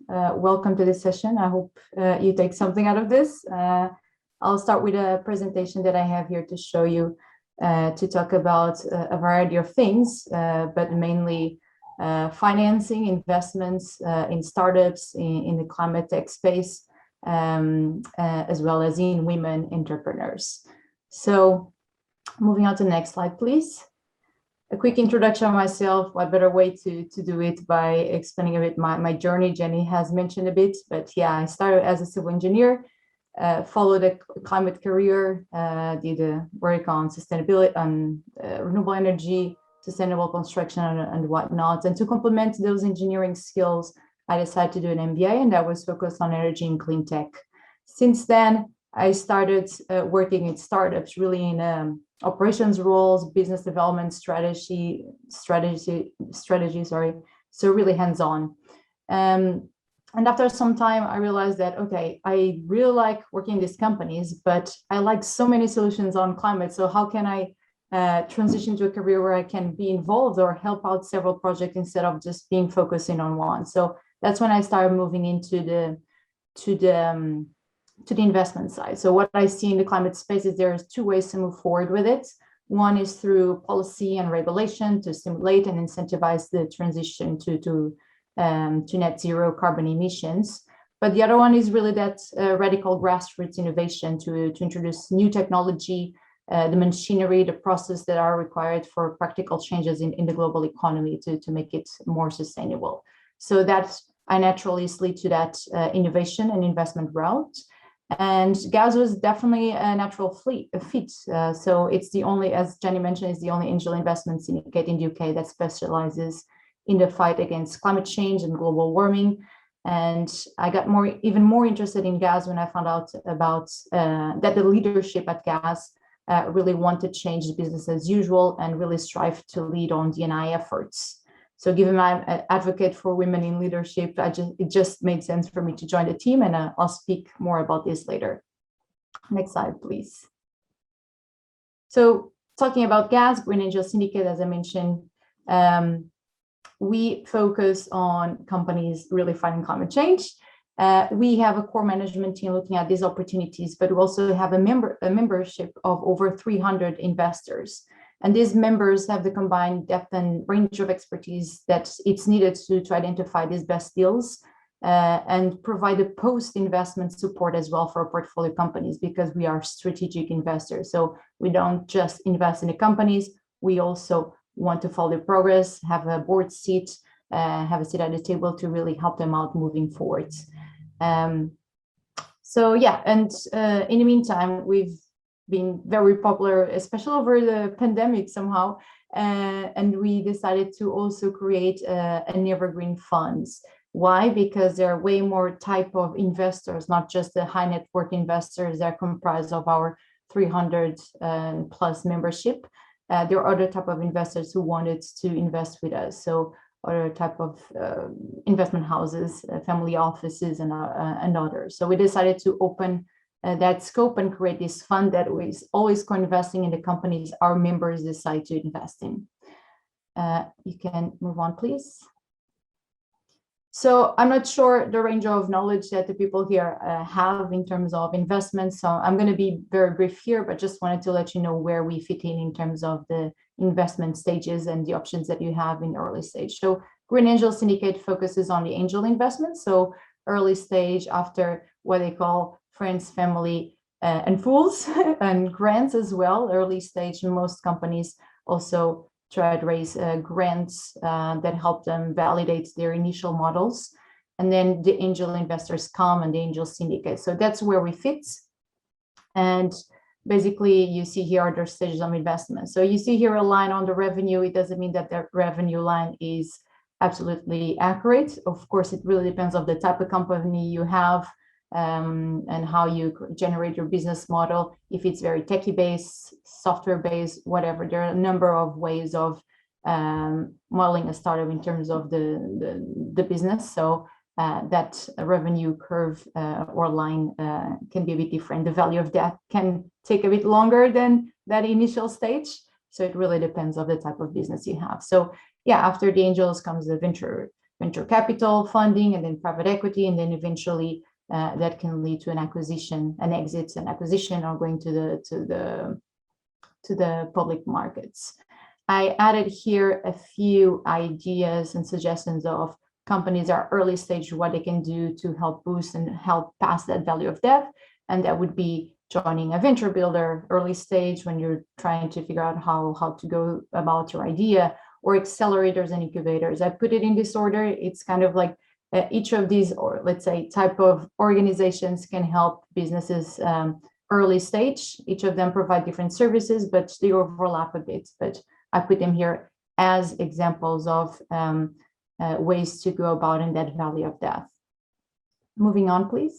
welcome to this session. I hope you take something out of this. I'll start with a presentation that I have here to show you to talk about a variety of things, but mainly financing, investments in startups, in the climate tech space, as well as in women entrepreneurs. So moving on to the next slide, please. A quick introduction of myself. What better way to do it by explaining a bit my journey. Jenny has mentioned a bit, but yeah, I started as a civil engineer, followed a climate career, did work on sustainability, renewable energy, sustainable construction and whatnot. And to complement those engineering skills, I decided to do an MBA, and that was focused on energy and clean tech. Since then, I started working in startups, really in operations roles, business development strategy. So really hands-on. And after some time, I realized that, okay, I really like working in these companies, but I like so many solutions on climate. So how can I transition to a career where I can be involved or help out several projects instead of just being focusing on one? So that's when I started moving into the investment side. So what I see in the climate space is there's two ways to move forward with it. One is through policy and regulation to stimulate and incentivize the transition to net zero carbon emissions. But the other one is really that radical grassroots innovation to introduce new technology, the machinery, the process that are required for practical changes in the global economy to make it more sustainable. So that I naturally lead to that innovation and investment route. And gas was definitely a natural fit. So it's the only, as Jenny mentioned, is the only angel investment syndicate in the UK that specializes in the fight against climate change and global warming. And I got even more interested in gas when I found out about that the leadership at gas really want to change the business as usual and really strive to lead on D&I efforts. So given my advocate for women in leadership, it just made sense for me to join the team, and I'll speak more about this later. Next slide, please. So talking about gas, Green Angel Syndicate, as I mentioned, we focus on companies really fighting climate change. We have a core management team looking at these opportunities, but we also have a membership of over 300 investors. And these members have the combined depth and range of expertise that it's needed to identify these best deals and provide a post-investment support as well for portfolio companies, because we are strategic investors. So we don't just invest in the companies, we also want to follow the progress, have a board seat, have a seat at the table to really help them out moving forward. So yeah, and in the meantime, we've been very popular, especially over the pandemic somehow, and we decided to also create an evergreen funds. Why? Because there are way more type of investors, not just the high net worth investors that comprise of our 300 plus membership. There are other type of investors who wanted to invest with us. So other type of investment houses, family offices, and others. So we decided to open that scope and create this fund that is always co-investing in the companies our members decide to invest in. You can move on, please. So I'm not sure the range of knowledge that the people here have in terms of investments. So I'm going to be very brief here, but just wanted to let you know where we fit in terms of the investment stages and the options that you have in early stage. So Green Angel Syndicate focuses on the angel investments. So early stage, after what they call friends, family, and fools, and grants as well. Early stage, most companies also try to raise grants that help them validate their initial models. And then the angel investors come and the angel syndicate. So that's where we fit. And basically, you see here are the stages of investment. So you see here a line on the revenue. It doesn't mean that the revenue line is absolutely accurate. Of course, it really depends on the type of company you have, and how you generate your business model. If it's very techie based, software based, whatever, there are a number of ways of modeling a startup in terms of the business. So that revenue curve or line can be a bit different. The value of that can take a bit longer than that initial stage. So it really depends on the type of business you have. So yeah, after the angels comes the venture venture capital funding, and then private equity, and then eventually that can lead to an acquisition, an exit, an acquisition, or going to the public markets. I added here a few ideas and suggestions of companies that are early stage, what they can do to help boost and help pass that value of death. And that would be joining a venture builder early stage when you're trying to figure out how to go about your idea, or accelerators and incubators. I put it in this order. It's kind of like each of these, or let's say, type of organizations can help businesses early stage. Each of them provide different services, but they overlap a bit. But I put them here as examples of ways to go about in that valley of death. Moving on, please.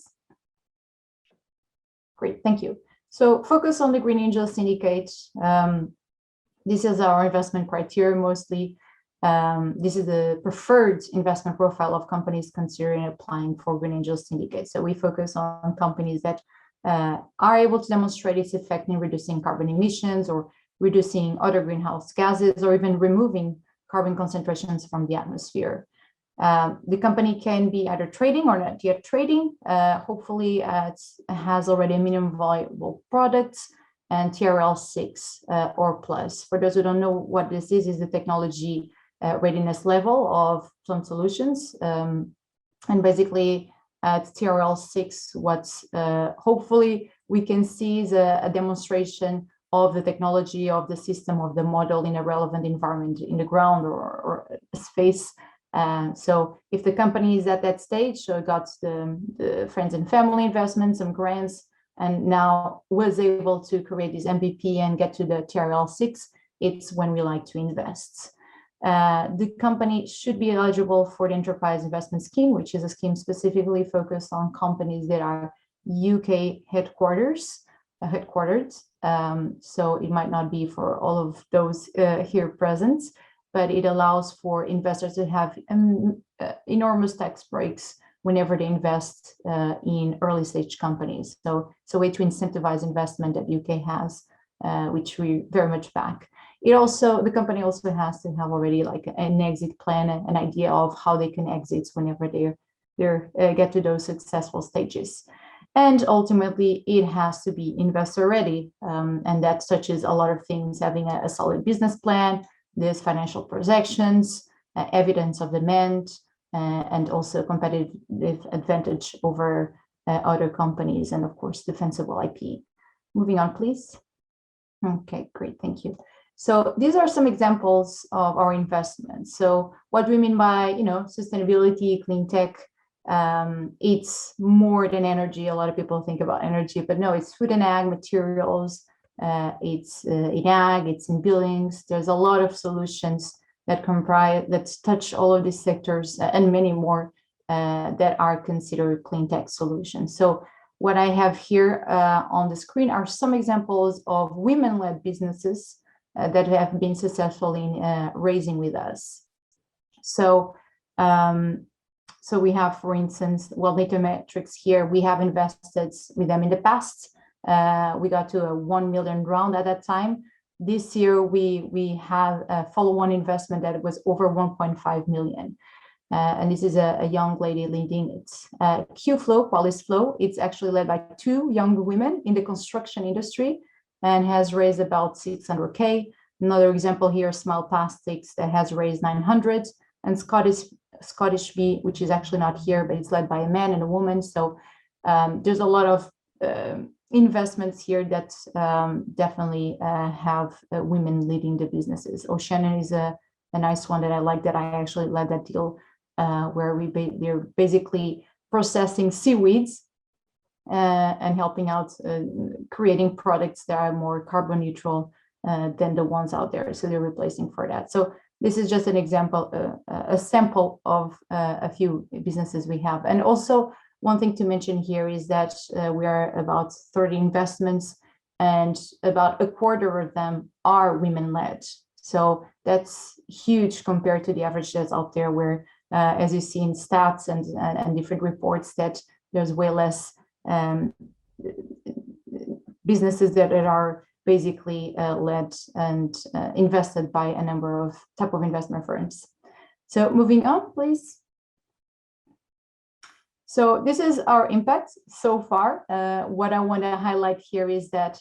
Great, thank you. So focus on the Green Angel Syndicate. This is our investment criteria mostly. This is the preferred investment profile of companies considering applying for Green Angel Syndicate. So we focus on companies that are able to demonstrate its effect in reducing carbon emissions, or reducing other greenhouse gases, or even removing carbon concentrations from the atmosphere. The company can be either trading or not yet trading. Hopefully, it has already a minimum viable product and TRL6 or plus. For those who don't know what this is the technology readiness level of some solutions. And basically, at TRL6, what's hopefully we can see is a demonstration of the technology, of the system, of the model in a relevant environment, in the ground or space. So if the company is at that stage, so got the friends and family investments, some grants, and now was able to create this MVP and get to the TRL6, it's when we like to invest. The company should be eligible for the Enterprise Investment Scheme, which is a scheme specifically focused on companies that are UK headquartered. So it might not be for all of those here present, but it allows for investors to have enormous tax breaks whenever they invest in early stage companies. So it's a way to incentivize investment that UK has, which we very much back. The company also has to have already like an exit plan, an idea of how they can exit whenever they get to those successful stages. And ultimately, it has to be investor ready. And that touches a lot of things, having a solid business plan, there's financial projections, evidence of demand, and also competitive advantage over other companies, and of course, defensible IP. Moving on, please. Okay, great, thank you. So these are some examples of our investments. So what do we mean by, sustainability, clean tech? It's more than energy. A lot of people think about energy, but no, it's food and ag materials. It's in ag, it's in buildings. There's a lot of solutions that touch all of these sectors and many more that are considered clean tech solutions. So what I have here on the screen are some examples of women-led businesses that have been successful in raising with us. So we have, for instance, Data Metrics here. We have invested with them in the past. We got to a 1 million round at that time. This year, we have a follow-on investment that was over 1.5 million. And this is a young lady leading it. Qualis Flow, it's actually led by 2 young women in the construction industry and has raised about 600K. Another example here, Smile Plastics, that has raised 900, and Scottish Bee, which is actually not here, but it's led by a man and a woman. So there's a lot of investments here that definitely have women leading the businesses. Oceana is a nice one that I like, that I actually led that deal where they're basically processing seaweeds and helping out creating products that are more carbon neutral than the ones out there. So they're replacing for that. So this is just an example, a sample of a few businesses we have. And also one thing to mention here is that we are about 30 investments and about a quarter of them are women-led. So that's huge compared to the average that's out there where, as you see in stats and different reports, that there's way less businesses that are basically led and invested by a number of type of investment firms. So moving on, please. So this is our impact so far. What I want to highlight here is that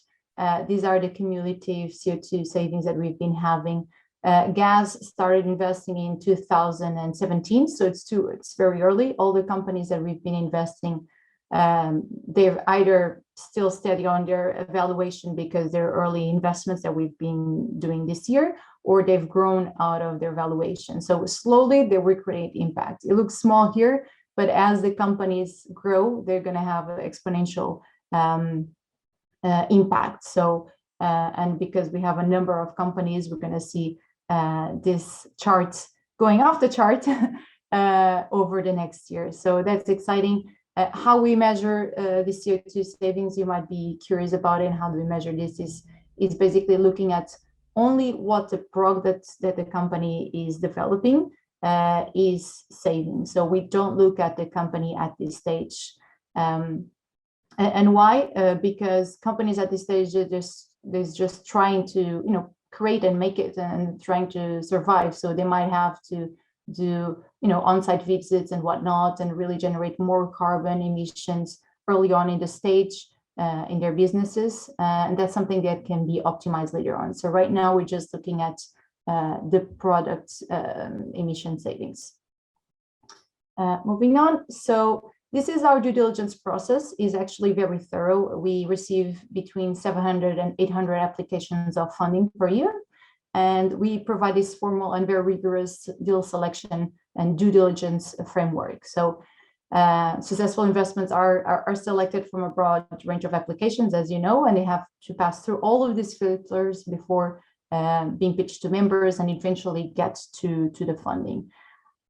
these are the cumulative CO2 savings that we've been having. Gas started investing in 2017, so it's very early. All the companies that we've been investing, they're either still steady on their evaluation because they're early investments that we've been doing this year, or they've grown out of their valuation. So slowly they will create impact. It looks small here, but as the companies grow, they're going to have an exponential impact. So, and because we have a number of companies, we're going to see this chart going off the chart over the next year. So that's exciting. How we measure the CO2 savings, you might be curious about it. How do we measure this is basically looking at only what the product that the company is developing is saving. So we don't look at the company at this stage. And why? Because companies at this stage are just trying to, create and make it and trying to survive. So they might have to do, on-site visits and whatnot, and really generate more carbon emissions early on in the stage in their businesses. And that's something that can be optimized later on. So right now we're just looking at the product emission savings. Moving on. So this is our due diligence process, is actually very thorough. We receive between 700 and 800 applications of funding per year. And we provide this formal and very rigorous deal selection and due diligence framework. So successful investments are selected from a broad range of applications, as you know, and they have to pass through all of these filters before being pitched to members and eventually get to the funding.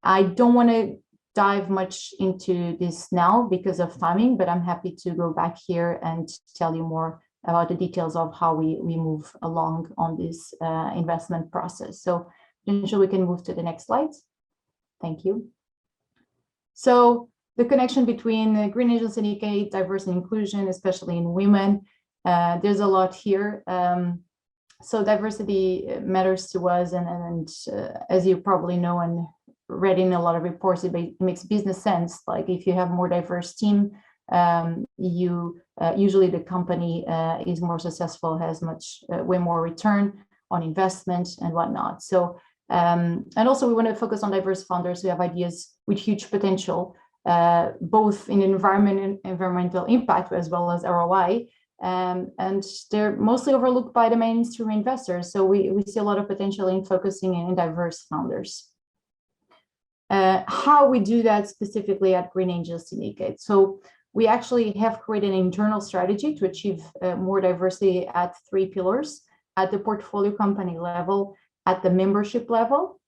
I don't want to dive much into this now because of timing, but I'm happy to go back here and tell you more about the details of how we move along on this investment process. So Patricia, we can move to the next slide. Thank you. So the connection between Green Angel Syndicate, diversity and inclusion, especially in women, there's a lot here. So diversity matters to us, and as you probably know and read in a lot of reports, it makes business sense. Like if you have more diverse team, usually the company is more successful, has way more return on investment and whatnot. So and also we want to focus on diverse founders who have ideas with huge potential, both in environmental impact as well as ROI. And they're mostly overlooked by the mainstream investors. So we see a lot of potential in focusing in diverse founders. How we do that specifically at Green Angel Syndicate. So we actually have created an internal strategy to achieve more diversity at 3 pillars: at the portfolio company level, at the membership level,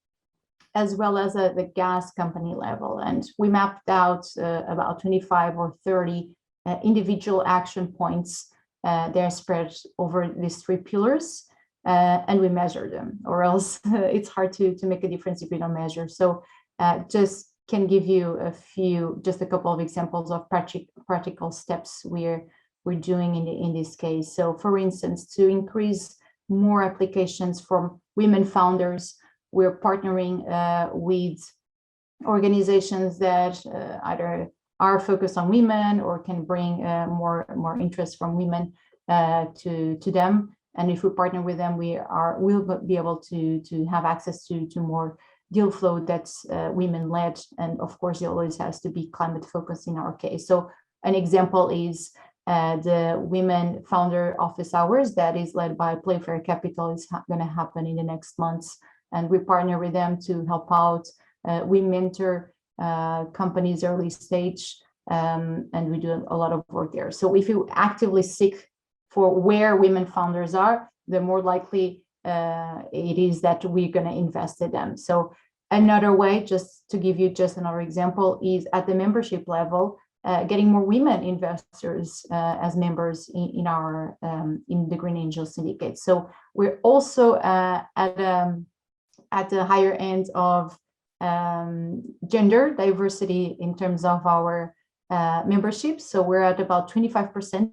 as well as at the gas company level. And we mapped out about 25 or 30 individual action points. They're spread over these 3 pillars, and we measure them, or else it's hard to make a difference if we don't measure. So just can give you just a couple of examples of practical steps we're doing in this case. So for instance, to increase more applications from women founders, we're partnering with organizations that either are focused on women or can bring more interest from women to them. And if we partner with them, we'll be able to have access to more deal flow that's women-led, and of course it always has to be climate focused in our case. So an example is the Women Founder Office Hours that is led by Playfair Capital is going to happen in the next months, and we partner with them to help out. We mentor companies early stage, and we do a lot of work there. So if you actively seek for where women founders are, the more likely it is that we're going to invest in them. So another way, just to give you just another example, is at the membership level, getting more women investors as members in the Green Angel Syndicate. So we're also at the higher end of gender diversity in terms of our membership. So we're at about 25%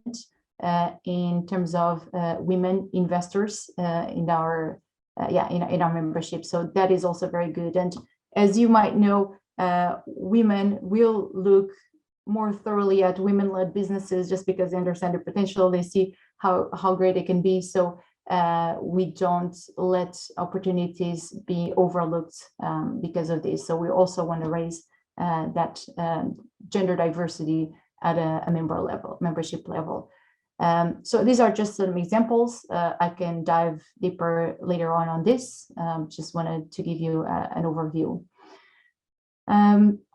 in terms of women investors in our membership. So that is also very good. And as you might know, women will look more thoroughly at women-led businesses just because they understand the potential, they see how great it can be. So we don't let opportunities be overlooked because of this. So we also want to raise that gender diversity at a membership level. So these are just some examples. I can dive deeper later on this. Just wanted to give you an overview.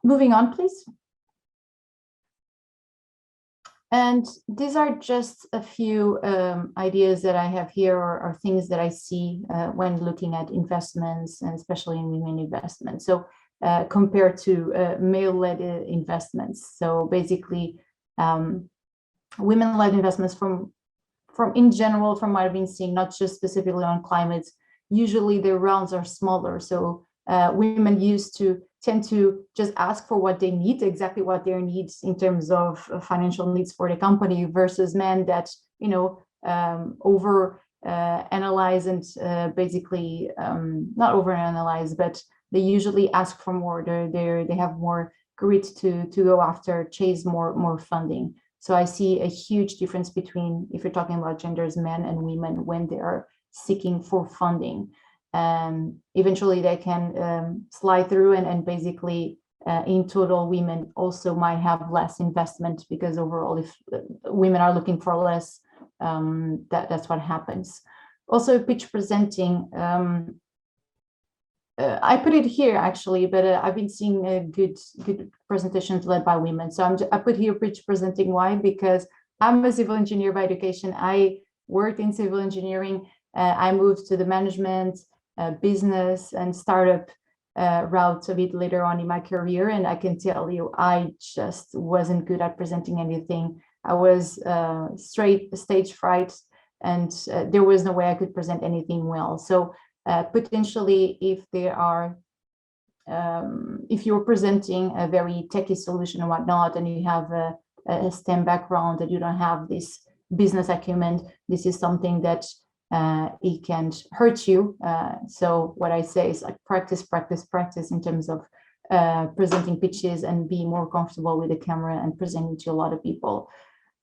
Moving on, please. And these are just a few ideas that I have here, or things that I see when looking at investments, and especially in women investments. So compared to male-led investments. So basically, women-led investments from in general, from what I've been seeing, not just specifically on climate, usually their rounds are smaller. So women tend to just ask for what they need, exactly what their needs in terms of financial needs for the company, versus men that, over analyze and basically not over analyze, but they usually ask for more. They have more grit to go after, chase more funding. So I see a huge difference between, if you're talking about genders, men and women, when they are seeking for funding. Eventually they can slide through, and basically in total, women also might have less investment, because overall, if women are looking for less, that's what happens. Also, pitch presenting. I put it here actually, but I've been seeing good presentations led by women. So I put here pitch presenting. Why? Because I'm a civil engineer by education. I worked in civil engineering. I moved to the management, business, and startup route a bit later on in my career. And I can tell you, I just wasn't good at presenting anything. I was straight stage fright, and there was no way I could present anything well. So potentially, if you're presenting a very techy solution and whatnot, and you have a STEM background, and you don't have this business acumen, this is something that it can hurt you. So what I say is, like, practice in terms of presenting pitches, and be more comfortable with the camera and presenting to a lot of people.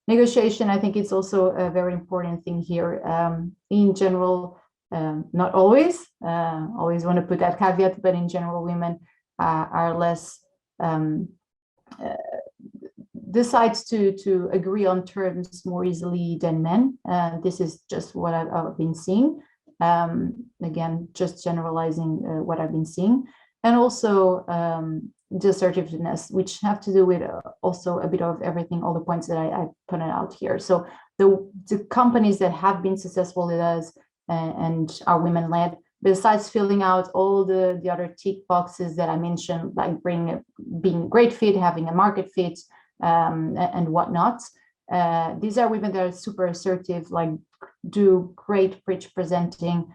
Negotiation, I think it's also a very important thing here. In general, not always want to put that caveat, but in general, women are less decides to agree on terms more easily than men. This is just what I've been seeing. Again, just generalizing what I've been seeing. And also the assertiveness, which have to do with also a bit of everything, all the points that I put out here. So the companies that have been successful with us and are women-led, besides filling out all the other tick boxes that I mentioned, like being great fit, having a market fit, and whatnot, these are women that are super assertive, like do great pitch presenting,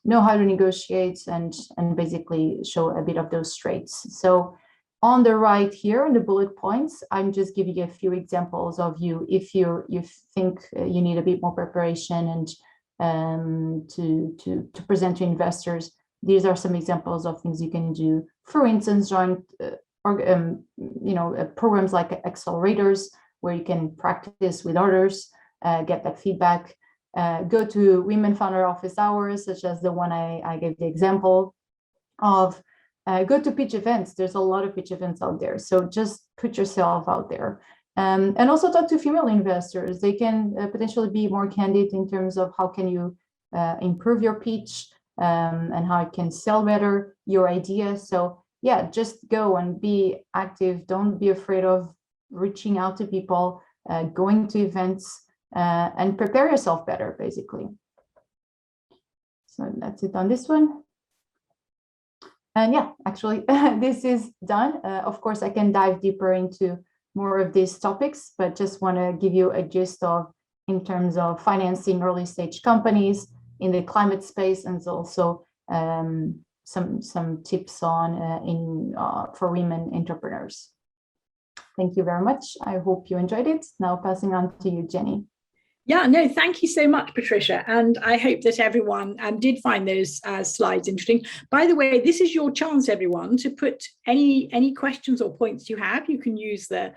know how to negotiate, and basically show a bit of those traits. So on the right here in the bullet points, I'm just giving you a few examples of if you think you need a bit more preparation and to present to investors. These are some examples of things you can do. For instance, join programs like accelerators, where you can practice with others, get that feedback. Go to women founder office hours, such as the one I gave the example of. Go to pitch events. There's a lot of pitch events out there. So just put yourself out there. And also talk to female investors. They can potentially be more candid in terms of how can you improve your pitch, and how it can sell better your idea. So yeah, just go and be active. Don't be afraid of reaching out to people, going to events, and prepare yourself better, basically. So that's it on this one. And yeah, actually, this is done. Of course, I can dive deeper into more of these topics, but just want to give you a gist of, in terms of financing early stage companies in the climate space, and also some tips on for women entrepreneurs. Thank you very much. I hope you enjoyed it. Now passing on to you, Jenny. Yeah, no, thank you so much, Patricia. And I hope that everyone did find those slides interesting. By the way, this is your chance, everyone, to put any questions or points you have. You can use the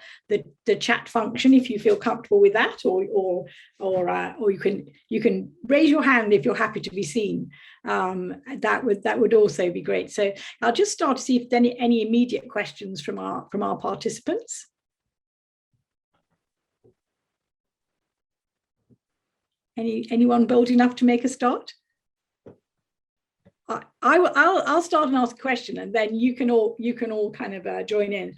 chat function if you feel comfortable with that, or you can raise your hand if you're happy to be seen. That would also be great. So I'll just start to see if there are any immediate questions from our participants. Anyone bold enough to make a start? I'll start and ask a question, and then you can all kind of join in.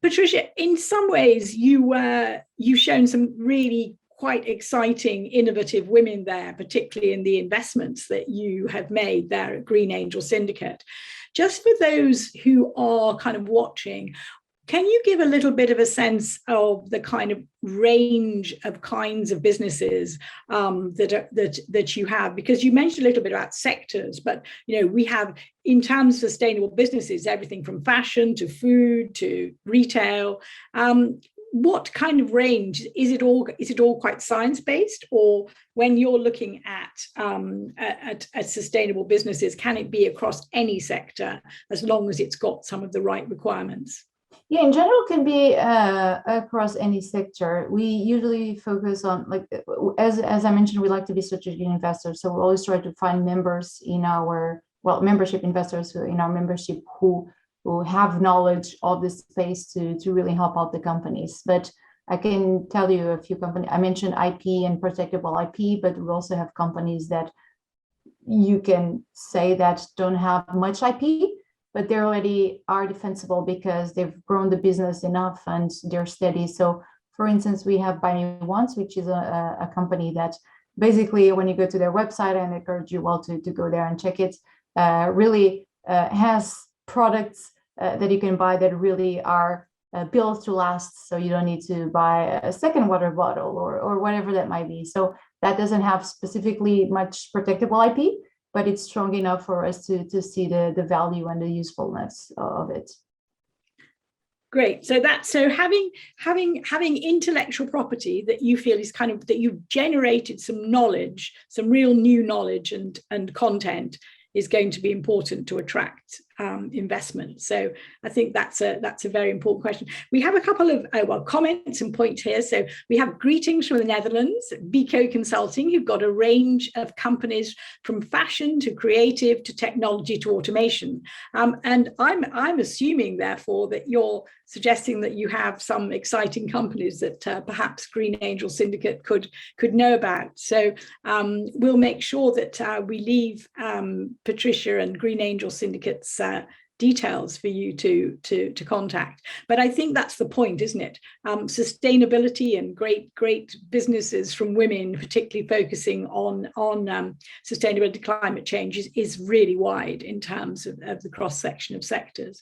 Patricia, in some ways, you've shown some really quite exciting, innovative women there, particularly in the investments that you have made there at Green Angel Syndicate. Just for those who are kind of watching, can you give a little bit of a sense of the kind of range of kinds of businesses that you have? Because you mentioned a little bit about sectors, but we have, in terms of sustainable businesses, everything from fashion to food to retail. What kind of range is it all? Is it all quite science-based, or when you're looking at sustainable businesses, can it be across any sector as long as it's got some of the right requirements? Yeah, in general, can be across any sector. We usually focus on, like, as I mentioned, we like to be strategic investors. So we always try to find members in our, membership investors who in our membership who have knowledge of this space to really help out the companies. But I can tell you a few companies. I mentioned IP and protectable IP, but we also have companies that you can say that don't have much IP, but they already are defensible because they've grown the business enough and they're steady. So for instance, we have Buy Me Once, which is a company that basically, when you go to their website, and I encourage you all to go there and check it, really has products that you can buy that really are built to last. So you don't need to buy a second water bottle or whatever that might be. So that doesn't have specifically much protectable IP, but it's strong enough for us to see the value and the usefulness of it. Great. So having intellectual property that you feel is kind of, that you've generated some knowledge, some real new knowledge and content, is going to be important to attract investment. So I think that's a very important question. We have a couple of comments and points here. So we have greetings from the Netherlands, Bico Consulting, who've got a range of companies from fashion to creative to technology to automation. And I'm assuming, therefore, that you're suggesting that you have some exciting companies that perhaps Green Angel Syndicate could know about. So we'll make sure that we leave Patricia and Green Angel Syndicate's details for you to contact. But I think that's the point, isn't it? Sustainability and great businesses from women, particularly focusing on sustainability, climate change, is really wide in terms of the cross section of sectors.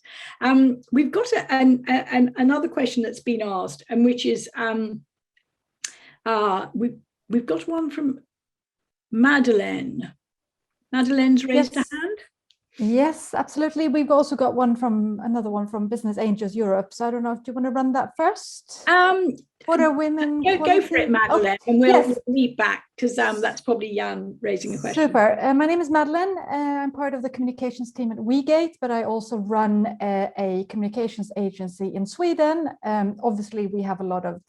We've got another question that's been asked, and which is we've got one from Madeleine. Madeleine's raised a hand. Yes, absolutely. We've also got another one from Business Angels Europe. So I don't know if you want to run that first. What are women? Go for it, Madeleine, and we'll meet back, because that's probably Jan raising a question. Super. My name is Madeleine. I'm part of the communications team at WEgate, but I also run a communications agency in Sweden. Obviously, we have a lot of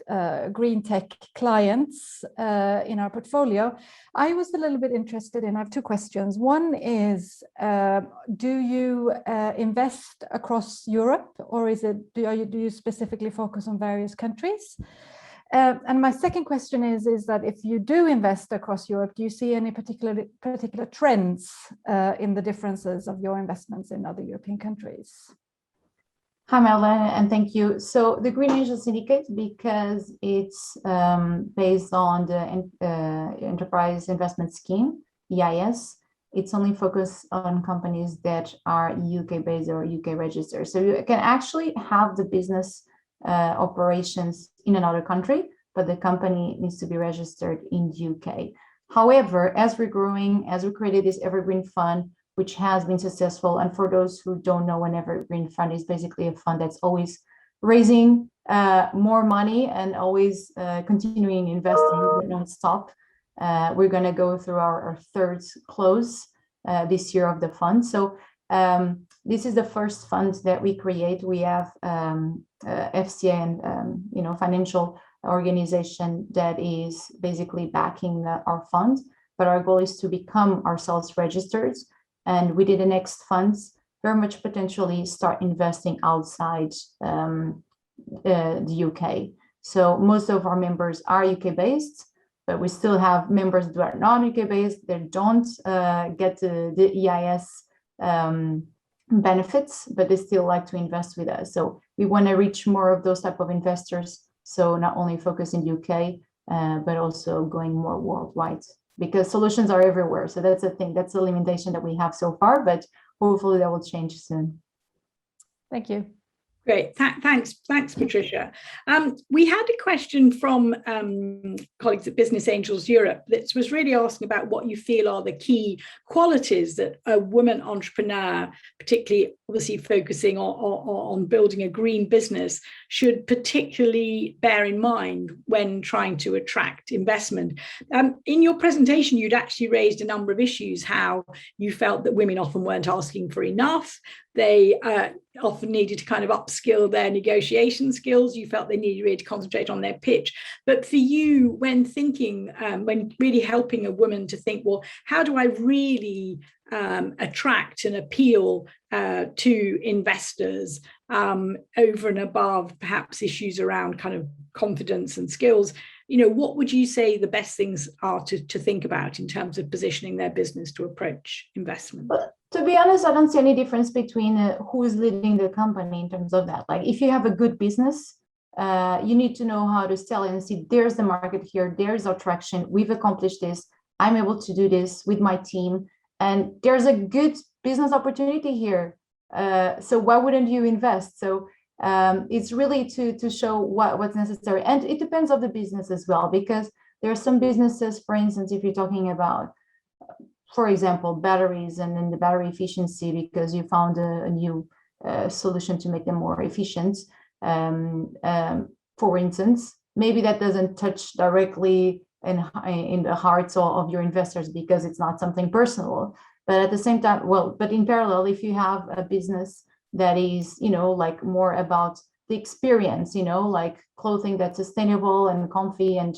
green tech clients in our portfolio. I was a little bit interested in, I have two questions. One is, do you invest across Europe, or do you specifically focus on various countries? And my second question is that if you do invest across Europe, do you see any particular trends in the differences of your investments in other European countries? Hi, Madeleine, and thank you. So the Green Angel Syndicate, because it's based on the Enterprise Investment Scheme, EIS, it's only focused on companies that are UK-based or UK registered. So you can actually have the business operations in another country, but the company needs to be registered in the UK. However, as we're growing, as we created this Evergreen Fund, which has been successful, and for those who don't know, an Evergreen Fund is basically a fund that's always raising more money and always continuing investing non-stop. We're going to go through our third close this year of the fund. So this is the first fund that we create. We have FCA and financial organization that is basically backing our fund, but our goal is to become ourselves registered, and within the next funds very much potentially start investing outside the UK. So most of our members are UK based, but we still have members that are non-UK based. They don't get the EIS benefits, but they still like to invest with us. So we want to reach more of those type of investors. So not only focus in UK, but also going more worldwide, because solutions are everywhere. So that's the thing. That's the limitation that we have so far, but hopefully that will change soon. Thank you. Great, thanks, Patricia. We had a question from colleagues at Business Angels Europe that was really asking about what you feel are the key qualities that a woman entrepreneur, particularly obviously focusing on building a green business, should particularly bear in mind when trying to attract investment. In your presentation, you'd actually raised a number of issues, how you felt that women often weren't asking for enough. They often needed to kind of upskill their negotiation skills. You felt they needed really to concentrate on their pitch. But for you, when thinking, when really helping a woman to think, well, how do I really attract and appeal to investors over and above perhaps issues around kind of confidence and skills, what would you say the best things are to think about in terms of positioning their business to approach investment? To be honest, I don't see any difference between who is leading the company in terms of that. Like, if you have a good business, you need to know how to sell it and see there's the market here, there's our traction, we've accomplished this, I'm able to do this with my team, and there's a good business opportunity here. So why wouldn't you invest? So it's really to show what's necessary. And it depends on the business as well, because there are some businesses, for instance, if you're talking about, for example, batteries and then the battery efficiency, because you found a new solution to make them more efficient. For instance, maybe that doesn't touch directly in the hearts of your investors because it's not something personal. But at the same time, but in parallel, if you have a business that is, like more about the experience, like clothing that's sustainable and comfy and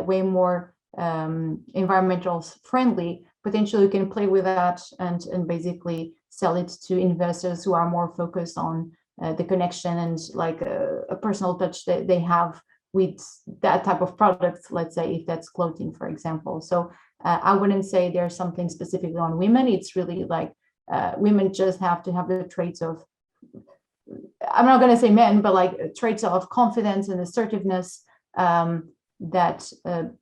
way more environmental friendly, potentially you can play with that and basically sell it to investors who are more focused on the connection and like a personal touch that they have with that type of product, let's say, if that's clothing, for example. So I wouldn't say there's something specifically on women. It's really like women just have to have the traits of, I'm not going to say men, but like traits of confidence and assertiveness that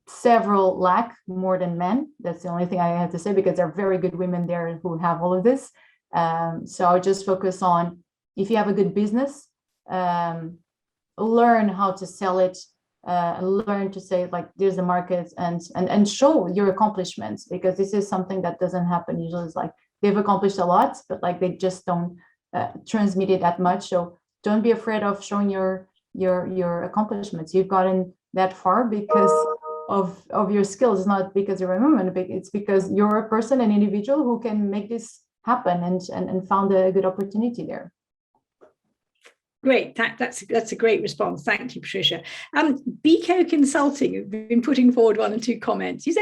several lack more than men. That's the only thing I have to say, because there are very good women there who have all of this. So I'll just focus on, if you have a good business, learn how to sell it, learn to say, like, there's the market, and show your accomplishments, because this is something that doesn't happen usually. It's like they've accomplished a lot, but like they just don't transmit it that much. So don't be afraid of showing your accomplishments. You've gotten that far because of your skills, not because you're a woman. It's because you're a person, an individual who can make this happen and found a good opportunity there. Great, that's a great response. Thank you, Patricia. BCO Consulting have been putting forward 1 or 2 comments. Is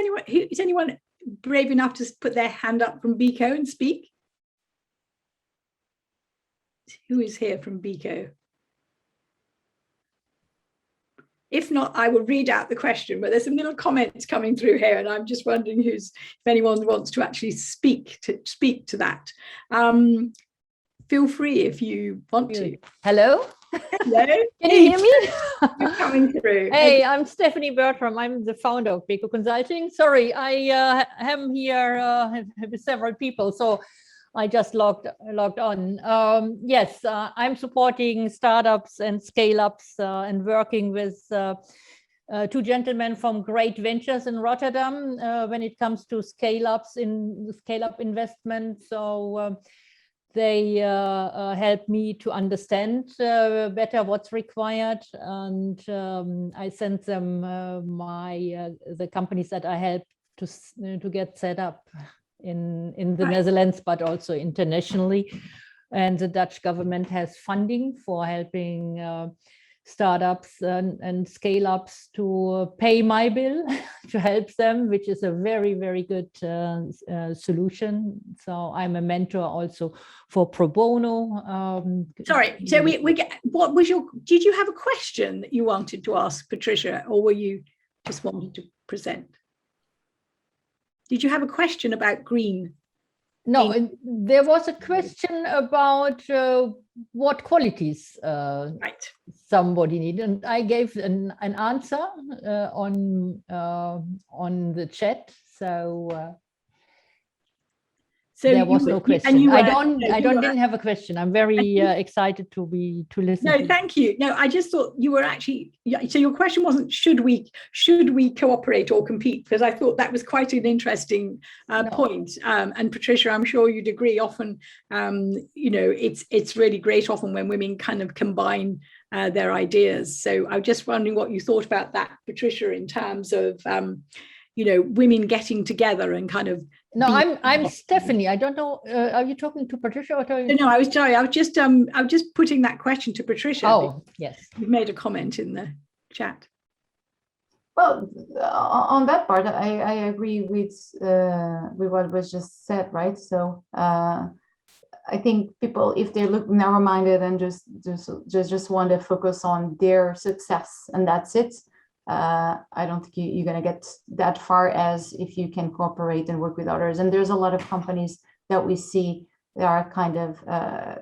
anyone brave enough to put their hand up from BCO and speak? Who is here from BCO? If not, I will read out the question, but there's some little comments coming through here, and I'm just wondering if anyone wants to actually speak to that. Feel free if you want to. Hello? Hello? Can you hear me? You're coming through. Hey, I'm Stephanie Bertram. I'm the founder of BCO Consulting. Sorry, I am here with several people, so I just logged on. Yes, I'm supporting startups and scale-ups and working with 2 gentlemen from Great Ventures in Rotterdam when it comes to scale-up investment. So they help me to understand better what's required, and I send them the companies that I help to get set up in the Netherlands, but also internationally. And the Dutch government has funding for helping startups and scale-ups to pay my bill to help them, which is a very, very good solution. So I'm a mentor also for pro bono. Sorry, so we get, what was your, did you have a question that you wanted to ask Patricia, or were you just wanting to present? Did you have a question about green? No, there was a question about what qualities somebody needed, and I gave an answer on the chat. So there was no question. I didn't have a question. I'm very excited to listen. No, thank you. No, I just thought you were actually, so your question wasn't should we cooperate or compete, because I thought that was quite an interesting point. And Patricia, I'm sure you'd agree. Often, it's really great often when women kind of combine their ideas. So I'm just wondering what you thought about that, Patricia, in terms of women getting together and kind of. No, I'm Stephanie. I don't know. Are you talking to Patricia or to? No, I was sorry. I was just putting that question to Patricia. Oh, yes. You made a comment in the chat. Well, on that part, I agree with what was just said, right? So I think people, if they look narrow-minded and just want to focus on their success and that's it, I don't think you're going to get that far as if you can cooperate and work with others. And there's a lot of companies that we see that are kind of,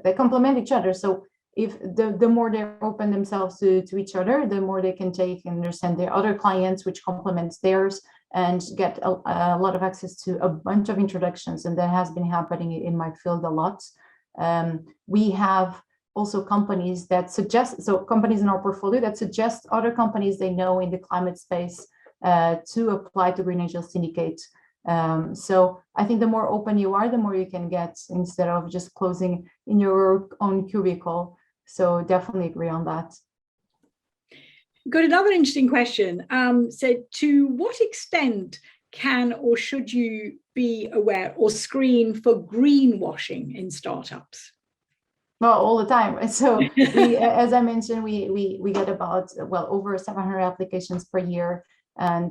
they complement each other. So if the more they open themselves to each other, the more they can take and understand their other clients, which complements theirs, and get a lot of access to a bunch of introductions. And that has been happening in my field a lot. We have also companies that suggest, so companies in our portfolio that suggest other companies they know in the climate space to apply to Green Angel Syndicate. So I think the more open you are, the more you can get, instead of just closing in your own cubicle. So definitely agree on that. Got another interesting question. So to what extent can or should you be aware or screen for greenwashing in startups? Well, all the time. So we, as I mentioned, we get about, well, over 700 applications per year, and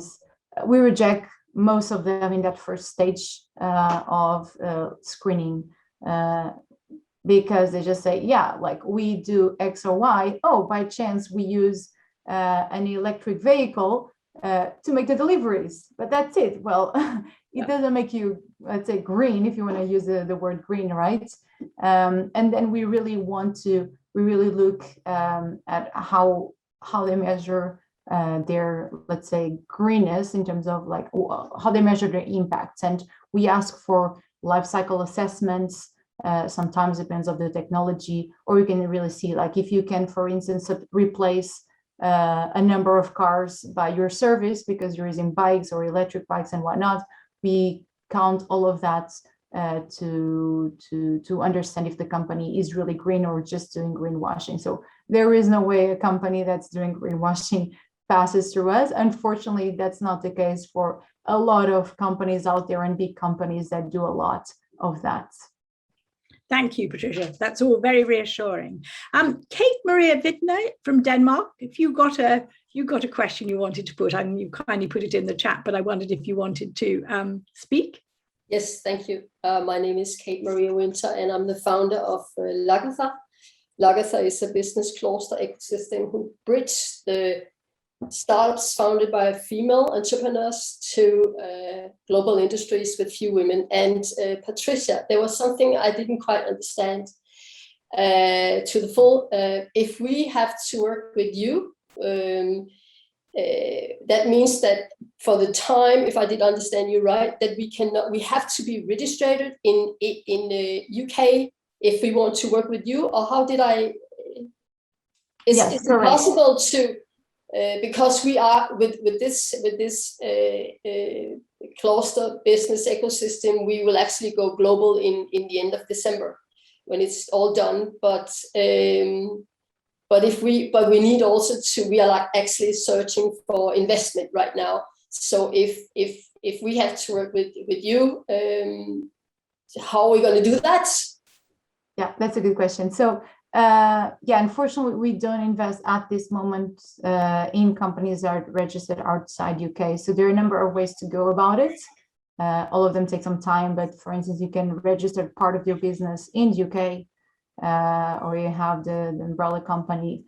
we reject most of them in that first stage of screening because they just say, yeah, like we do X or Y. Oh, by chance we use an electric vehicle to make the deliveries, but that's it. Well, it doesn't make you, let's say, green, if you want to use the word green, right? And then we really look at how they measure their, let's say, greenness in terms of like how they measure their impacts. And we ask for life cycle assessments. Sometimes it depends on the technology, or you can really see, like, if you can, for instance, replace a number of cars by your service because you're using bikes or electric bikes and whatnot. We count all of that to understand if the company is really green or just doing greenwashing. So there is no way a company that's doing greenwashing passes through us. Unfortunately, that's not the case for a lot of companies out there, and big companies that do a lot of that. Thank you, Patricia. That's all very reassuring. Kate Maria Wittner from Denmark, if you got a question you wanted to put, you kindly put it in the chat, but I wondered if you wanted to speak. Yes, thank you. My name is Kate Maria Winter, and I'm the founder of Lagatha. Lagatha is a business cluster ecosystem who bridge the startups founded by female entrepreneurs to global industries with few women. And Patricia, there was something I didn't quite understand to the full. If we have to work with you, that means that for the time, if I did understand you right, that we have to be registered in the UK if we want to work with you, or how did I? Is it possible to? Because we are with this cluster business ecosystem, we will actually go global in the end of December. when it's all done. But we need also to, we are like actually searching for investment right now. So if we have to work with you, how are we going to do that? Yeah, that's a good question. So yeah, unfortunately, we don't invest at this moment in companies that are registered outside UK. So there are a number of ways to go about it. All of them take some time, but for instance, you can register part of your business in the UK, or you have the umbrella company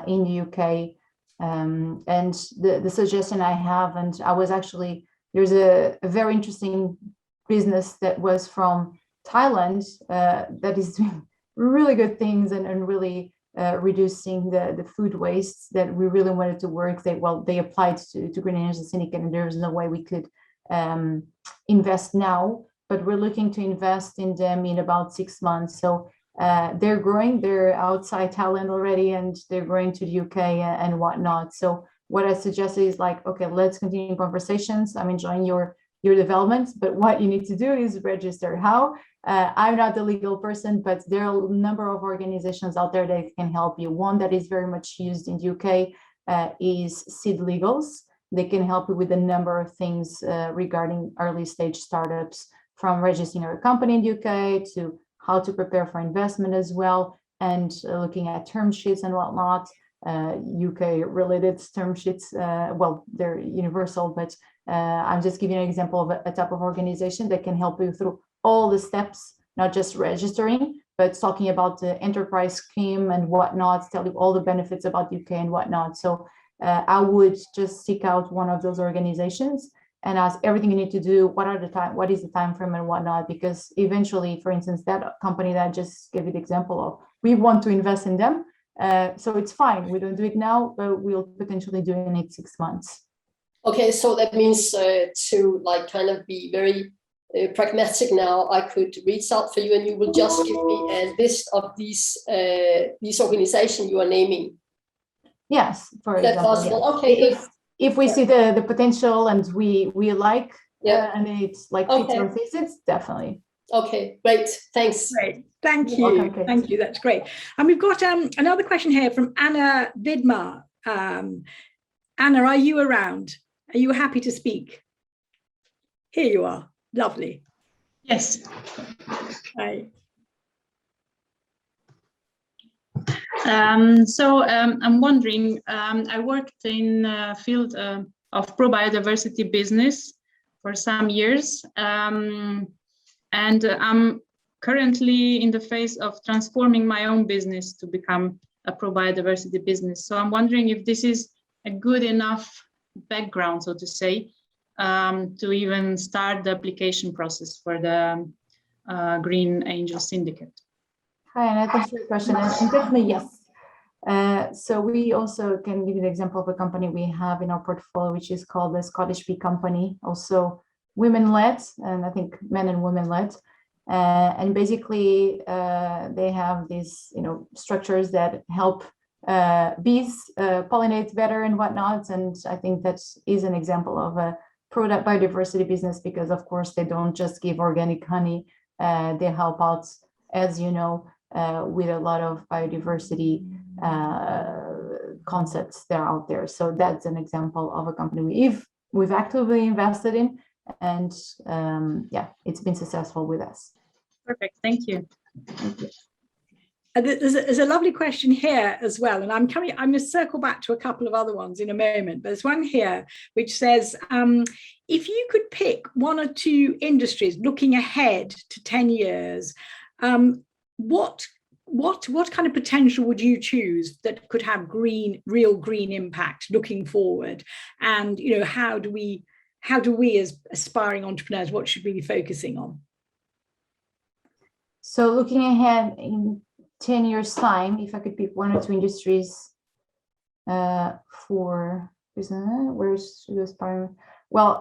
in the UK. And the suggestion I have, and I was actually, there's a very interesting business that was from Thailand that is doing really good things and really reducing the food waste that we really wanted to work. They applied to Green Energy Syndicate, and there was no way we could invest now, but we're looking to invest in them in about 6 months. So they're growing, they're outside Thailand already, and they're growing to the UK and whatnot. So what I suggested is like, okay, let's continue conversations. I'm enjoying your developments, but what you need to do is register. How? I'm not the legal person, but there are a number of organizations out there that can help you. One that is very much used in the UK is Seed Legals. They can help you with a number of things regarding early stage startups, from registering a company in the UK to how to prepare for investment as well, and looking at term sheets and whatnot. UK related term sheets, well, they're universal, but I'm just giving you an example of a type of organization that can help you through all the steps, not just registering, but talking about the enterprise scheme and whatnot, tell you all the benefits about UK and whatnot. So I would just seek out one of those organizations and ask everything you need to do. What is the time frame and whatnot? Because eventually, for instance, that company that I just gave you the example of, we want to invest in them. So it's fine. We don't do it now, but we'll potentially do it in 6 months. Okay, so that means to like kind of be very pragmatic now, I could reach out for you and you will just give me a list of these organizations you are naming. Yes, for example. That's possible. Yeah. Okay. If we see the potential and we like, and it's like fits our thesis, definitely. Okay, great. Thanks. Great. Thank you. Welcome, thank you. That's great. And we've got another question here from Anna Vidmar. Anna, are you around? Are you happy to speak? Here you are. Lovely. Yes. Hi. I'm wondering, I worked in the field of pro-biodiversity business for some years, and I'm currently in the phase of transforming my own business to become a pro-biodiversity business. So I'm wondering if this is a good enough background, so to say, to even start the application process for the Green Angel Syndicate. Hi, Anna, thanks for your question. And definitely, yes. So we also can give you an example of a company we have in our portfolio, which is called the Scottish Bee Company, also women-led, and I think men and women-led. And basically, they have these, structures that help bees pollinate better and whatnot. And I think that is an example of a product biodiversity business, because of course they don't just give organic honey. They help out, as you know, with a lot of biodiversity concepts that are out there. So that's an example of a company we've actively invested in, and it's been successful with us. Perfect, thank you. Thank you. There's a lovely question here as well, and I'm going to circle back to a couple of other ones in a moment. But there's one here which says, if you could pick one or two industries looking ahead to 10 years, what kind of potential would you choose that could have real green impact looking forward? And how do we as aspiring entrepreneurs, what should we be focusing on? So looking ahead in 10 years time, if I could pick one or two industries for business, where should I aspire? Well,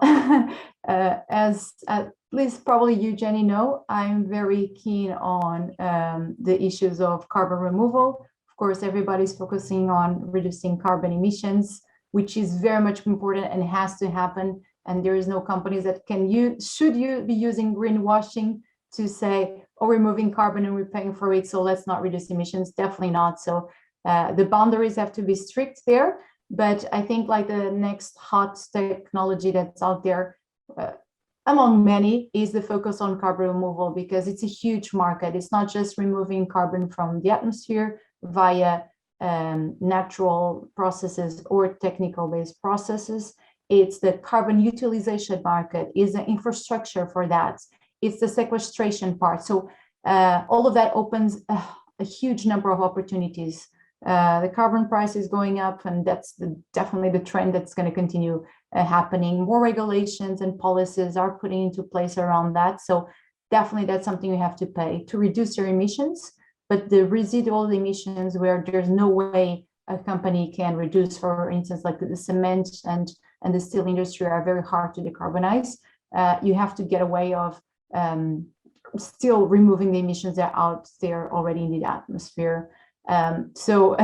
as at least probably you, Jenny, know, I'm very keen on the issues of carbon removal. Of course, everybody's focusing on reducing carbon emissions, which is very much important and has to happen. And there is no companies that should be using greenwashing to say, oh, we're moving carbon and we're paying for it, so let's not reduce emissions. Definitely not. So the boundaries have to be strict there. But I think like the next hot technology that's out there, among many, is the focus on carbon removal, because it's a huge market. It's not just removing carbon from the atmosphere via natural processes or technical-based processes. It's the carbon utilization market, is the infrastructure for that. It's the sequestration part. So all of that opens a huge number of opportunities. The carbon price is going up, and that's definitely the trend that's going to continue happening. More regulations and policies are putting into place around that. So definitely that's something you have to pay to reduce your emissions. But the residual emissions where there's no way a company can reduce, for instance, like the cement and the steel industry are very hard to decarbonize. You have to get a way of still removing the emissions that are out there already in the atmosphere. So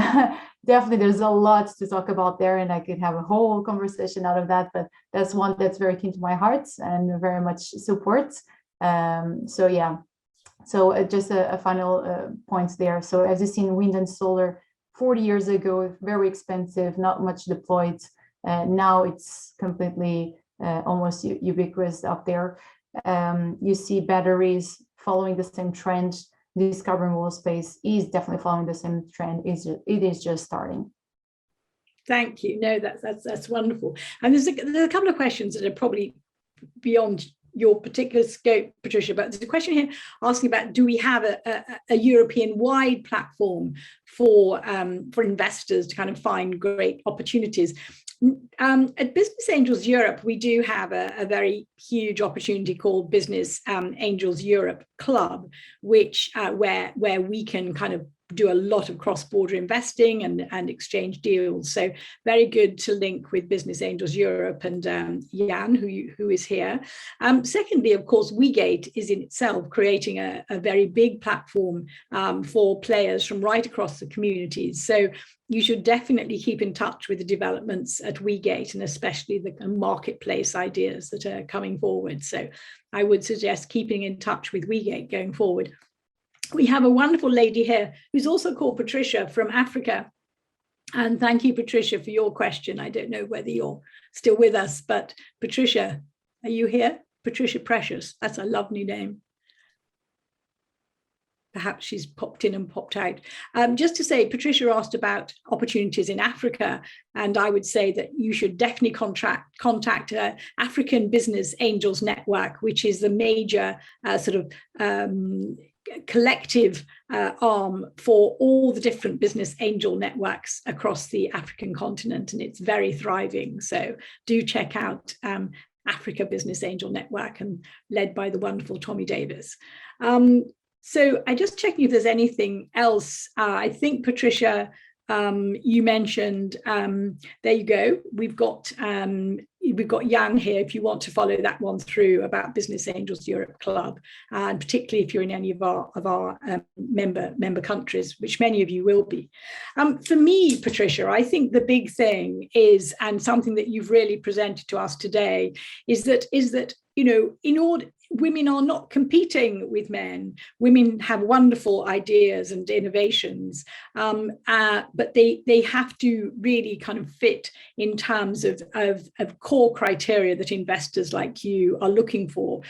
definitely there's a lot to talk about there, and I could have a whole conversation out of that, but that's one that's very keen to my heart and very much support. So yeah, so just a final point there. So as you've seen, wind and solar 40 years ago, very expensive, not much deployed. Now it's completely almost ubiquitous up there. You see batteries following the same trend. This carbon removal space is definitely following the same trend. It is just starting. Thank you. No, that's wonderful. And there's a couple of questions that are probably beyond your particular scope, Patricia, but there's a question here asking about, do we have a European-wide platform for investors to kind of find great opportunities? At Business Angels Europe, we do have a very huge opportunity called Business Angels Europe Club, which where we can kind of do a lot of cross-border investing and exchange deals. So very good to link with Business Angels Europe and Jan, who is here. Secondly, of course, WEgate is in itself creating a very big platform for players from right across the communities. So you should definitely keep in touch with the developments at WEgate, and especially the marketplace ideas that are coming forward. So I would suggest keeping in touch with WEgate going forward. We have a wonderful lady here who's also called Patricia from Africa. And thank you, Patricia, for your question. I don't know whether you're still with us, but Patricia, are you here? Patricia Precious, that's a lovely name. Perhaps she's popped in and popped out. Just to say, Patricia asked about opportunities in Africa, and I would say that you should definitely contact African Business Angels Network, which is the major sort of collective arm for all the different business angel networks across the African continent, and it's very thriving. So do check out Africa Business Angel Network, and led by the wonderful Tommy Davis. So I just checking if there's anything else. I think, Patricia, you mentioned, there you go. We've got Jan here if you want to follow that one through about Business Angels Europe Club, and particularly if you're in any of our member countries, which many of you will be. For me, Patricia, I think the big thing is, and something that you've really presented to us today, is that you know, in order, women are not competing with men. Women have wonderful ideas and innovations, but they have to really kind of fit in terms of core criteria that investors like you are looking for.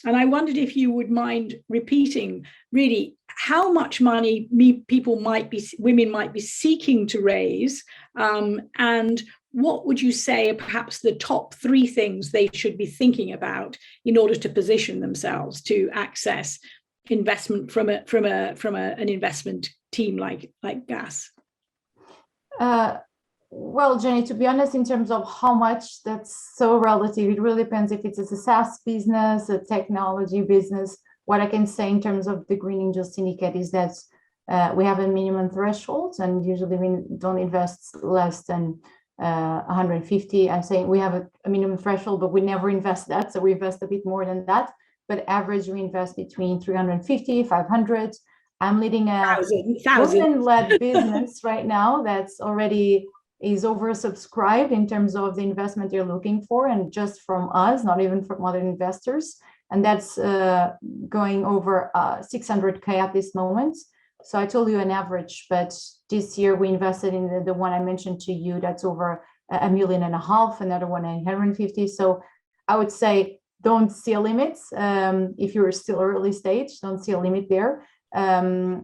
And I wondered if you would mind repeating really how much money women might be seeking to raise, and what would you say are perhaps the top 3 things they should be thinking about in order to position themselves to access investment from an investment team like GAS? Well, Jenny, to be honest, in terms of how much, that's so relative. It really depends if it's a SaaS business, a technology business. What I can say in terms of the Green Angel Syndicate is that we have a minimum threshold, and usually we don't invest less than 150. I'm saying we have a minimum threshold, but we never invest that. So we invest a bit more than that. But average, we invest between 350, 500. I'm leading a women-led business right now that's already is oversubscribed in terms of the investment you're looking for, and just from us, not even from other investors. and that's going over 600K at this moment. So I told you an average, but this year we invested in the one I mentioned to you, that's over $1.5 million, another one 150. So I would say don't see a limit. If you're still early stage, don't see a limit there. Yes,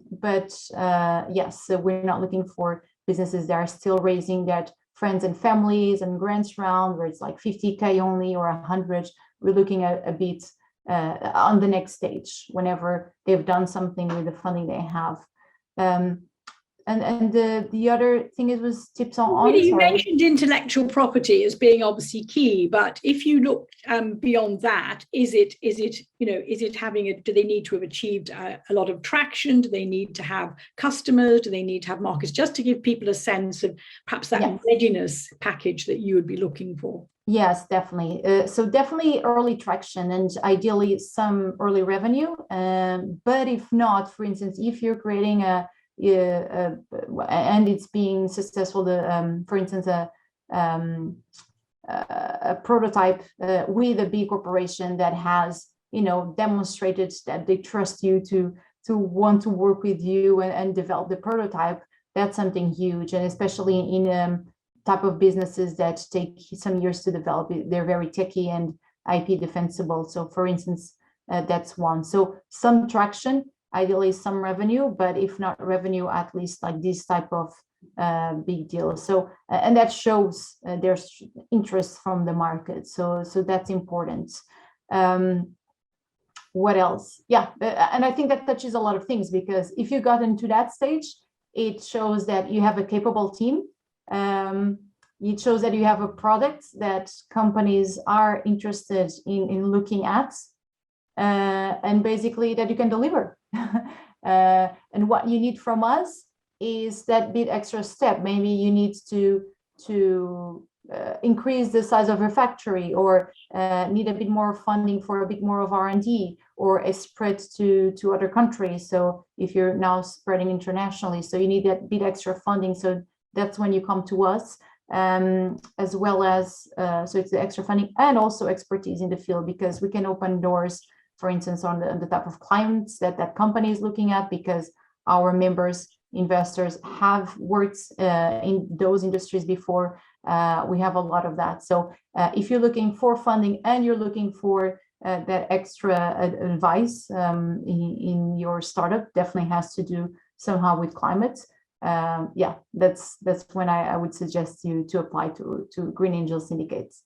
so we're not looking for businesses that are still raising that friends and families and grants round where it's like 50K only or 100. We're looking at a bit on the next stage whenever they've done something with the funding they have. And the other thing was tips on. Really, you mentioned intellectual property as being obviously key, but if you look beyond that, is it having do they need to have achieved a lot of traction? Do they need to have customers? Do they need to have markets? Just to give people a sense of perhaps that readiness package that you would be looking for. Yes, definitely. So definitely early traction and ideally some early revenue. But if not, for instance, if you're creating and it's being successful, for instance, a prototype with a big corporation that has, demonstrated that they trust you to want to work with you and develop the prototype, that's something huge. And especially in type of businesses that take some years to develop, they're very techy and IP defensible. So for instance, that's one. So some traction, ideally some revenue, but if not revenue, at least like this type of big deal. So, and that shows there's interest from the market. So that's important. What else? Yeah, and I think that touches a lot of things, because if you got into that stage, it shows that you have a capable team. It shows that you have a product that companies are interested in looking at, and basically that you can deliver. And what you need from us is that bit extra step. Maybe you need to increase the size of your factory, or need a bit more funding for a bit more of R&D, or a spread to other countries. So if you're now spreading internationally, so you need that bit extra funding. So that's when you come to us, as well as, so it's the extra funding and also expertise in the field, because we can open doors, for instance, on the type of clients that company is looking at, because our members, investors have worked in those industries before. We have a lot of that. So if you're looking for funding and you're looking for that extra advice in your startup, definitely has to do somehow with climate. Yeah, that's when I would suggest you to apply to Green Angel Syndicates.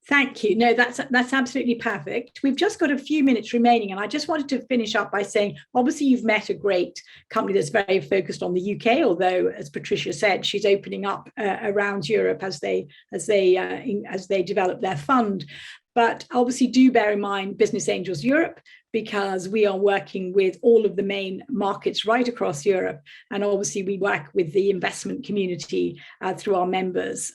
Thank you. No, that's absolutely perfect. We've just got a few minutes remaining, and I just wanted to finish up by saying, obviously, you've met a great company that's very focused on the UK. Although, as Patricia said, she's opening up around Europe as they develop their fund. But obviously, do bear in mind Business Angels Europe, because we are working with all of the main markets right across Europe. And obviously we work with the investment community through our members.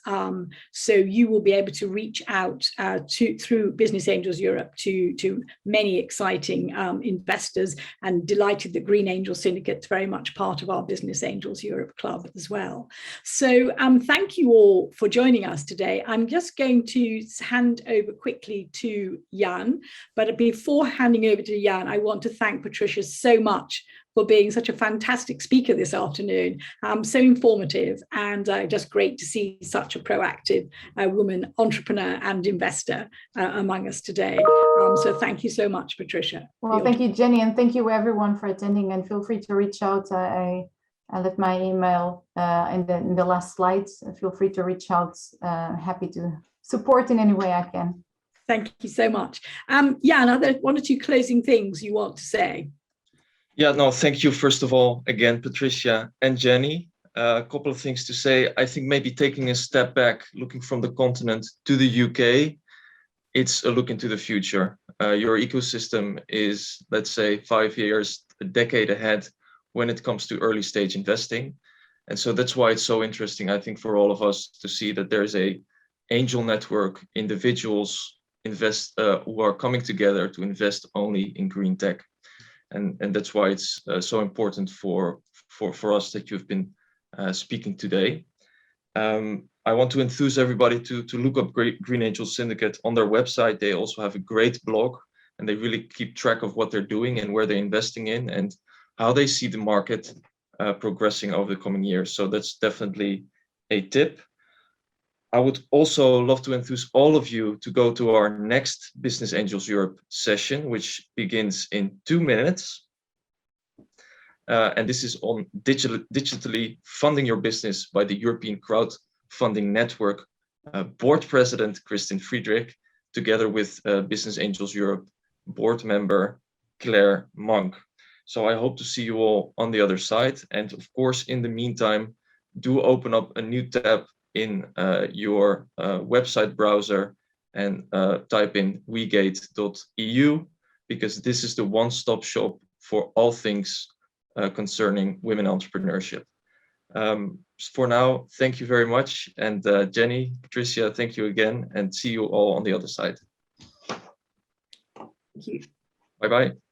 So you will be able to reach out through Business Angels Europe to many exciting investors, and delighted that Green Angel Syndicate is very much part of our Business Angels Europe Club as well. So thank you all for joining us today. I'm just going to hand over quickly to Jan, but before handing over to Jan, I want to thank Patricia so much for being such a fantastic speaker this afternoon. So informative, and just great to see such a proactive woman entrepreneur and investor among us today. So thank you so much, Patricia. Well, thank you, Jenny, and thank you everyone for attending, and feel free to reach out. I left my email in the last slides. Feel free to reach out. Happy to support in any way I can. Thank you so much. Jan, are there one or two closing things you want to say? Yeah, no, thank you. First of all, again, Patricia and Jenny, a couple of things to say. I think maybe taking a step back, looking from the continent to the UK, it's a look into the future. Your ecosystem is, let's say, 5 years, a decade ahead when it comes to early stage investing. And so that's why it's so interesting, I think, for all of us to see that there's a angel network, individuals who are coming together to invest only in green tech. And that's why it's so important for us that you've been speaking today. I want to enthuse everybody to look up Green Angel Syndicate on their website. They also have a great blog and they really keep track of what they're doing and where they're investing in and how they see the market progressing over the coming years. So that's definitely a tip. I would also love to enthuse all of you to go to our next Business Angels Europe session, which begins in 2 minutes. And this is on digitally funding your business by the European Crowdfunding Network Board President Kristin Friedrich, together with Business Angels Europe board member Claire Monk. So I hope to see you all on the other side. And of course, in the meantime, do open up a new tab in your website browser and type in WEgate.eu, because this is the one-stop shop for all things concerning women entrepreneurship. For now, thank you very much. And Jenny, Patricia, thank you again, and see you all on the other side. Thank you. Bye-bye.